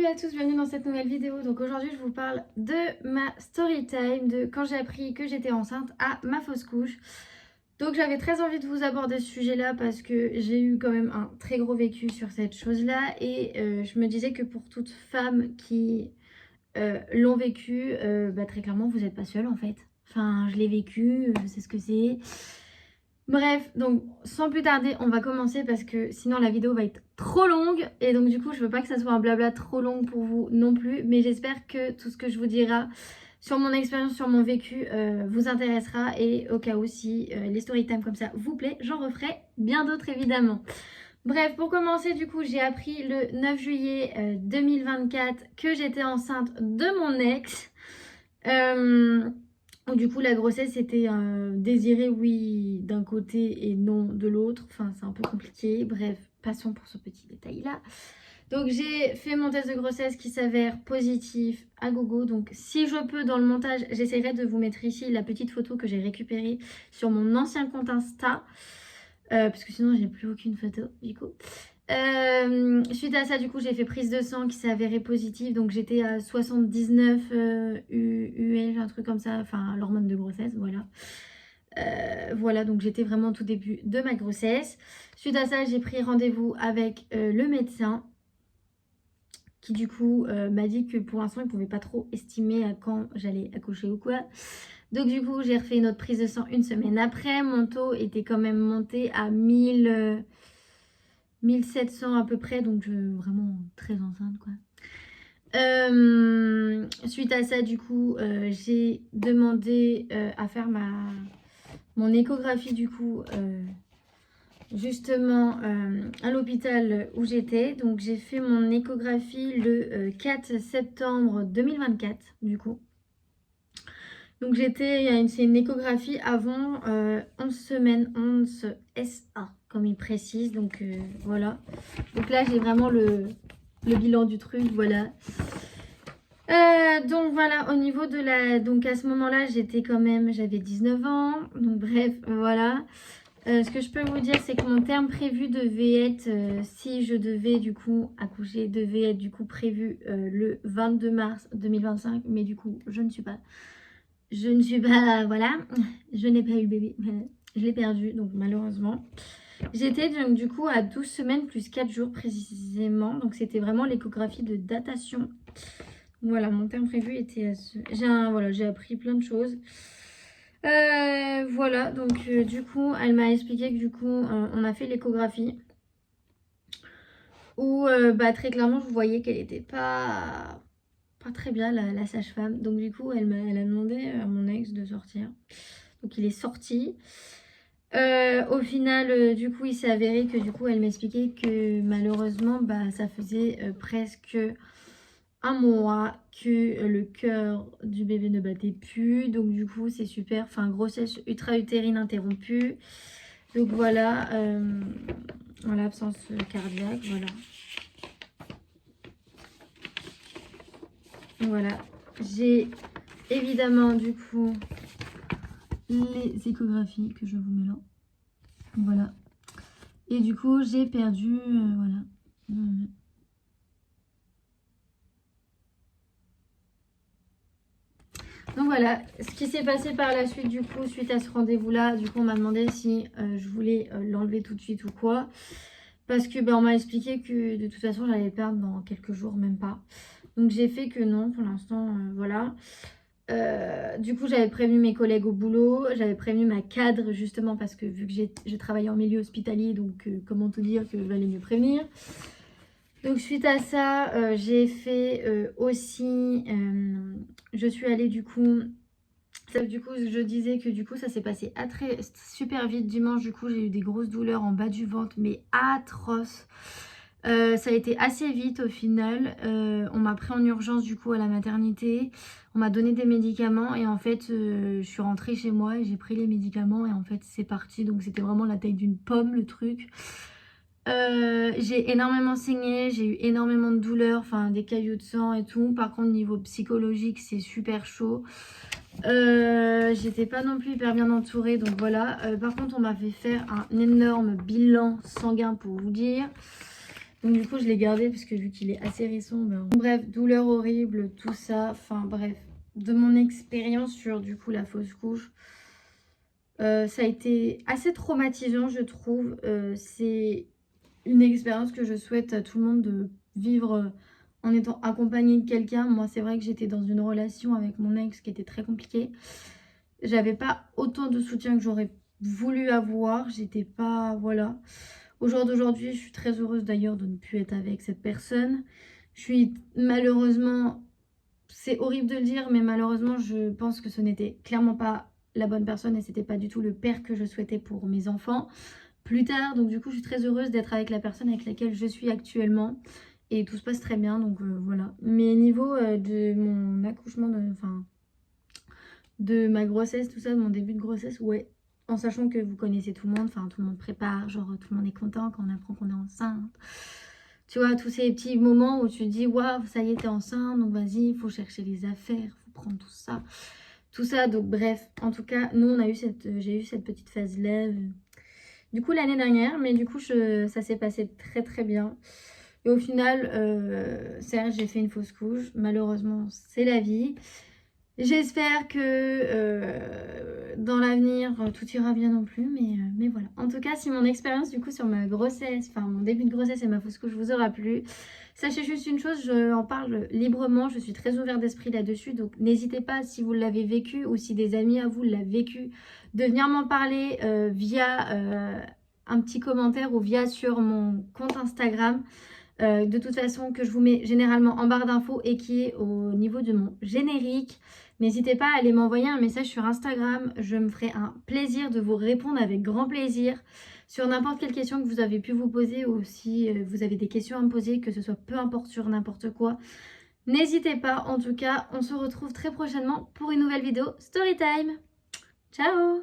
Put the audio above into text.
Salut à tous, bienvenue dans cette nouvelle vidéo. Donc aujourd'hui je vous parle de ma story time, de quand j'ai appris que j'étais enceinte à ma fausse couche. Donc j'avais très envie de vous aborder ce sujet-là parce que j'ai eu quand même un très gros vécu sur cette chose-là. Et je me disais que pour toute femme qui l'ont vécu, très clairement vous n'êtes pas seule en fait. Enfin je l'ai vécu, je sais ce que c'est. Bref, donc sans plus tarder, on va commencer parce que sinon la vidéo va être trop longue. Et donc du coup, je veux pas que ça soit un blabla trop long pour vous non plus. Mais j'espère que tout ce que je vous dirai sur mon expérience, sur mon vécu, vous intéressera. Et au cas où si les story time comme ça vous plaît, j'en referai bien d'autres évidemment. Bref, pour commencer, du coup, j'ai appris le 9 juillet 2024 que j'étais enceinte de mon ex. Du coup, la grossesse était désirée, oui, d'un côté et non de l'autre. Enfin, c'est un peu compliqué. Bref, passons pour ce petit détail-là. Donc, j'ai fait mon test de grossesse qui s'avère positif à gogo. Donc, si je peux, dans le montage, j'essaierai de vous mettre ici la petite photo que j'ai récupérée sur mon ancien compte Insta. Parce que sinon, j'ai plus aucune photo, du coup. Suite à ça, du coup, j'ai fait prise de sang qui s'est avérée positive. Donc, j'étais à 79 UL, un truc comme ça. Enfin, l'hormone de grossesse, voilà. Voilà, donc j'étais vraiment au tout début de ma grossesse. Suite à ça, j'ai pris rendez-vous avec le médecin qui, du coup, m'a dit que pour l'instant, il ne pouvait pas trop estimer à quand j'allais accoucher ou quoi. Donc, du coup, j'ai refait une autre prise de sang une semaine après. Mon taux était quand même monté à 1700 à peu près, donc vraiment très enceinte quoi. Suite à ça, du coup, j'ai demandé à faire mon échographie du coup justement à l'hôpital où j'étais. Donc j'ai fait mon échographie le 4 septembre 2024 du coup. Donc c'est une échographie avant 11 semaines, 11 SA comme il précise. Donc voilà. Donc là j'ai vraiment le bilan du truc, voilà. Donc voilà, au niveau de la... Donc à ce moment-là j'avais 19 ans. Donc bref, voilà. Ce que je peux vous dire, c'est que mon terme prévu devait être, si je devais du coup accoucher, devait être du coup prévu le 22 mars 2025. Mais du coup, je ne suis pas, voilà, je n'ai pas eu le bébé, voilà. Je l'ai perdu, donc malheureusement. J'étais donc du coup à 12 semaines plus 4 jours précisément. Donc c'était vraiment l'échographie de datation. Voilà, mon terme prévu était à ce... J'ai appris plein de choses. Voilà, donc du coup, elle m'a expliqué que du coup, on a fait l'échographie. Où très clairement, je voyais qu'elle était pas très bien, la sage-femme. Donc du coup, elle a demandé à mon ex de sortir. Donc il est sorti. Au final, du coup, il s'est avéré que du coup, elle m'expliquait que malheureusement, ça faisait presque un mois que le cœur du bébé ne battait plus. Donc du coup, c'est super. Enfin, grossesse ultra-utérine interrompue. Donc voilà, voilà, absence cardiaque, voilà. Voilà, j'ai évidemment du coup les échographies que je vous mets là. Voilà. Et du coup, j'ai perdu, voilà. Donc voilà, ce qui s'est passé par la suite du coup, suite à ce rendez-vous-là, du coup on m'a demandé si je voulais l'enlever tout de suite ou quoi. Parce que on m'a expliqué que de toute façon j'allais le perdre dans quelques jours, même pas. Donc j'ai fait que non, pour l'instant, voilà. Du coup j'avais prévenu mes collègues au boulot, j'avais prévenu ma cadre justement parce que vu que j'ai travaillé en milieu hospitalier, donc comment te dire que je valais mieux prévenir. Donc suite à ça, j'ai fait aussi, je suis allée du coup, je disais que du coup ça s'est passé super vite dimanche. Du coup j'ai eu des grosses douleurs en bas du ventre, mais atroces. Ça a été assez vite au final. On m'a pris en urgence du coup à la maternité. On m'a donné des médicaments et en fait je suis rentrée chez moi et j'ai pris les médicaments et en fait c'est parti. Donc c'était vraiment la taille d'une pomme le truc. J'ai énormément saigné, j'ai eu énormément de douleurs, enfin des caillots de sang et tout. Par contre niveau psychologique c'est super chaud. J'étais pas non plus hyper bien entourée, donc voilà. Par contre on m'a fait faire un énorme bilan sanguin pour vous dire. Donc du coup je l'ai gardé parce que vu qu'il est assez récent, ben... Bref, douleur horrible, tout ça, enfin bref. De mon expérience sur du coup la fausse couche, ça a été assez traumatisant je trouve. C'est une expérience que je souhaite à tout le monde de vivre en étant accompagné de quelqu'un. Moi c'est vrai que j'étais dans une relation avec mon ex qui était très compliquée. J'avais pas autant de soutien que j'aurais voulu avoir. J'étais pas... Voilà. Au jour d'aujourd'hui, je suis très heureuse d'ailleurs de ne plus être avec cette personne. Je suis malheureusement... C'est horrible de le dire, mais malheureusement, je pense que ce n'était clairement pas la bonne personne et c'était pas du tout le père que je souhaitais pour mes enfants plus tard. Donc du coup, je suis très heureuse d'être avec la personne avec laquelle je suis actuellement. Et tout se passe très bien, donc voilà. Mais niveau de mon accouchement, enfin de ma grossesse, tout ça, de mon début de grossesse, ouais. En sachant que vous connaissez tout le monde, enfin tout le monde prépare, genre tout le monde est content quand on apprend qu'on est enceinte. Tu vois, tous ces petits moments où tu te dis, waouh, ça y est, t'es enceinte, donc vas-y, il faut chercher les affaires, il faut prendre tout ça. Tout ça, donc bref, en tout cas, nous, j'ai eu cette petite phase-là, du coup, l'année dernière, mais du coup, ça s'est passé très très bien. Et au final, certes, j'ai fait une fausse couche, malheureusement, c'est la vie. J'espère que dans l'avenir, tout ira bien non plus, mais voilà. En tout cas, si mon expérience du coup sur ma grossesse, enfin mon début de grossesse et ma fausse couche vous aura plu, sachez juste une chose, je en parle librement, je suis très ouverte d'esprit là-dessus, donc n'hésitez pas si vous l'avez vécu ou si des amis à vous l'ont vécu, de venir m'en parler via un petit commentaire ou via sur mon compte Instagram. De toute façon que je vous mets généralement en barre d'infos et qui est au niveau de mon générique. N'hésitez pas à aller m'envoyer un message sur Instagram, je me ferai un plaisir de vous répondre avec grand plaisir sur n'importe quelle question que vous avez pu vous poser ou si vous avez des questions à me poser, que ce soit peu importe sur n'importe quoi. N'hésitez pas, en tout cas, on se retrouve très prochainement pour une nouvelle vidéo Storytime. Ciao!